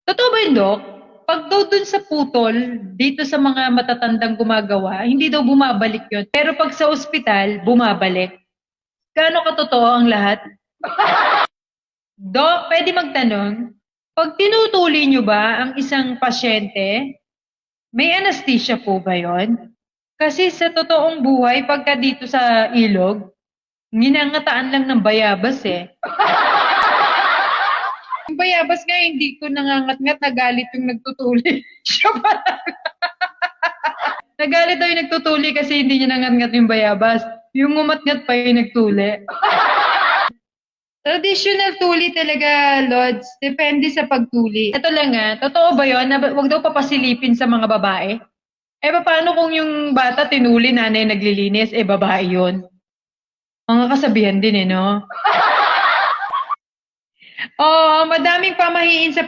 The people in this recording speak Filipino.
Totoo ba yun, Dok? Pag daw dun sa putol, dito sa mga matatandang gumagawa, hindi daw bumabalik yun. Pero pag sa ospital, bumabalik. Gaano katotoo ang lahat? Dok, pwede magtanong? Pag tinutuli nyo ba ang isang pasyente, may anesthesia po ba yon? Kasi sa totoong buhay, pagka dito sa ilog, ginangataan lang ng bayabas eh. Yung bayabas nga, hindi ko nangangat-ngat, nagalit yung nagtutuli. Siya pala. Nagalit daw yung nagtutuli kasi hindi niya nangat-ngat yung bayabas. Yung umatngat pa yung nagtuli. Traditional tuli talaga, Lods. Depende sa pagtuli. Ito lang totoo ba yun na wag daw papasilipin sa mga babae? Eh, paano kung yung bata tinuli, nanay naglilinis, eh, babae yun? Mga kasabihan din eh, no? Oo, madaming pamahiin sa